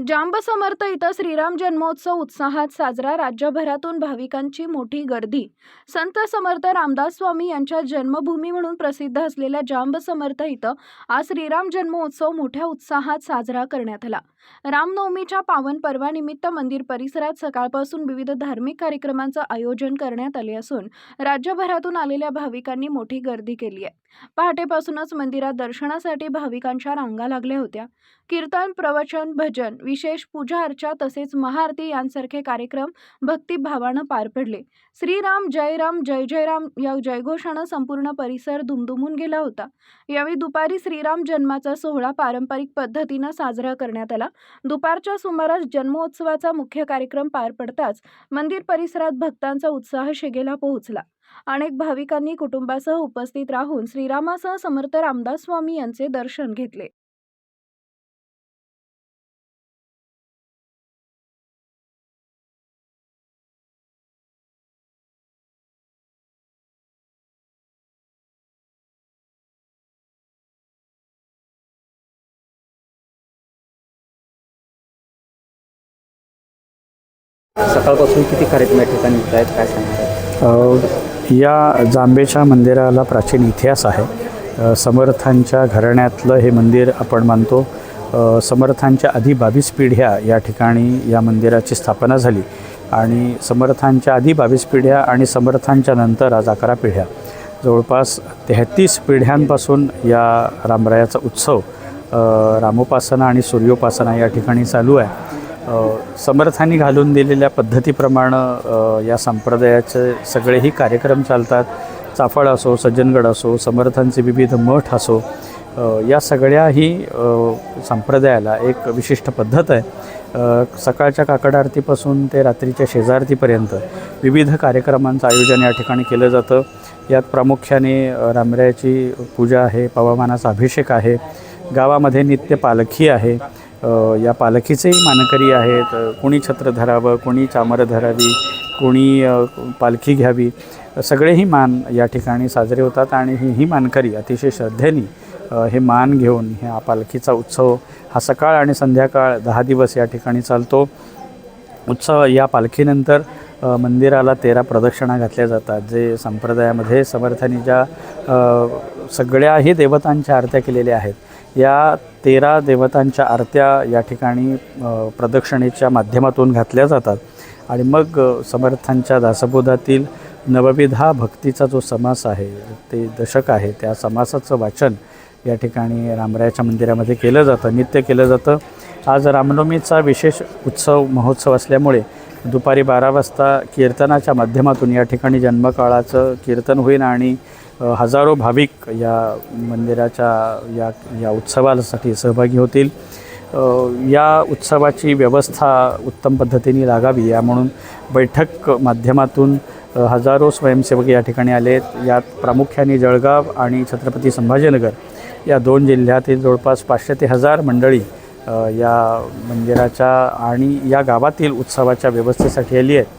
जांब समर्थ इथं श्रीराम जन्मोत्सव उत्साहात साजरा। राज्यभरातून भाविकांची मोठी गर्दी। संत समर्थ रामदास स्वामी यांच्या जन्मभूमी म्हणून प्रसिद्ध असलेल्या जांब समर्थ इथं आज श्रीराम जन्मोत्सव मोठ्या उत्साहात साजरा करण्यात आला। रामनवमीच्या पावन पर्वानिमित्त मंदिर परिसरात सकाळपासून विविध धार्मिक कार्यक्रमांचं आयोजन करण्यात आले असून राज्यभरातून आलेल्या भाविकांनी मोठी गर्दी केली आहे। पहाटेपासूनच मंदिरात दर्शनासाठी भाविकांच्या रांगा लागल्या होत्या। कीर्तन, प्रवचन, भजन, विशेष पूजा अर्चा तसेच महाआरती यांसारखे कार्यक्रम भक्तिभावानं पार पडले। श्रीराम जय राम जय जय राम या जयघोषानं संपूर्ण परिसर दुमदुमून गेला होता। यावेळी दुपारी श्रीराम जन्माचा सोहळा पारंपरिक पद्धतीनं साजरा करण्यात आला। दुपारच्या सुमारास जन्मोत्सवाचा मुख्य कार्यक्रम पार पडताच मंदिर परिसरात भक्तांचा उत्साह शिगेला पोहोचला। अनेक भाविकांनी कुटुंबासह उपस्थित राहून श्रीरामासह समर्थ रामदास स्वामी यांचे दर्शन घेतले। सकाळपासून किती कार्यक्रम या ठिकाणी होत आहेत, काय सांगणार? या जांबेच्या मंदिराला प्राचीन इतिहास आहे। समर्थांच्या घराण्यातलं हे मंदिर आपण मानतो। समर्थांच्या आधी 22 पिढ्या या ठिकाणी या मंदिराची स्थापना झाली आणि समर्थांच्या आधी 22 पिढ्या आणि समर्थांच्या नंतर आज 11 पिढ्या, जवळपास 33 पिढ्यांपासून या रामरायाचा उत्सव रामोपासना आणि सूर्योपासना या ठिकाणी चालू आहे। समर्थांनी घालून दिलेल्या पद्धतीप्रमाणे या संप्रदायाचे सगळेही कार्यक्रम चालतात। चाफळ असो, सज्जनगड असो, समर्थांचे विविध मठ असो, या सगळ्याही संप्रदायाला एक विशिष्ट पद्धत आहे। सकाळच्या काकड आरतीपासून ते रात्रीच्या शेजारतीपर्यंत विविध कार्यक्रमांचं आयोजन या ठिकाणी केलं जातं। यात प्रामुख्याने रामरायाची पूजा आहे, पवमानाचा अभिषेक आहे, गावामध्ये नित्य पालखी आहे। या पालखीचेही मानकरी आहेत। कोणी छत्र धरावं, कोणी चामर धरावी, कोणी पालखी घ्यावी, सगळेही मान या ठिकाणी साजरे होतात आणि ही मानकरी अतिशय श्रद्धेने हे मान घेऊन ह्या पालखीचा उत्सव हा सकाळ आणि संध्याकाळ 10 दिवस या ठिकाणी चालतो। उत्सव या पालखीनंतर मंदिराला 13 प्रदक्षिणा घातल्या जातात, जे संप्रदायामध्ये समर्थांनी ज्या सगळ्याही देवतांच्या आरत्या केलेल्या आहेत, या 13 देवतांच्या आरत्या या ठिकाणी प्रदक्षिणेच्या माध्यमातून घातल्या जातात आणि मग समर्थांच्या दासबोधातील नवविधा भक्तीचा जो समास आहे, ते दशक आहे, त्या समासाचं वाचन या ठिकाणी रामरायाच्या मंदिरामध्ये केलं जातं, नित्य केलं जातं। आज रामनवमीचा विशेष उत्सव महोत्सव असल्यामुळे दुपारी 12 वाजता कीर्तनाच्या माध्यमातून या ठिकाणी जन्मकाळाचं कीर्तन होईल आणि हजारो भाविक या मंदिराच्या या उत्सवासाठी सहभागी होतील। या उत्सवाची व्यवस्था उत्तम पद्धतीने लागावी या म्हणून बैठक माध्यमातून हजारो स्वयंसेवक या ठिकाणी आले आहेत। यात प्रामुख्याने जळगाव आणि छत्रपती संभाजीनगर या 2 जिल्ह्यातील जवळपास 500 ते 1000 मंडळी या मंदिराच्या आणि या गावातील उत्सवाच्या व्यवस्थेसाठी आली आहेत।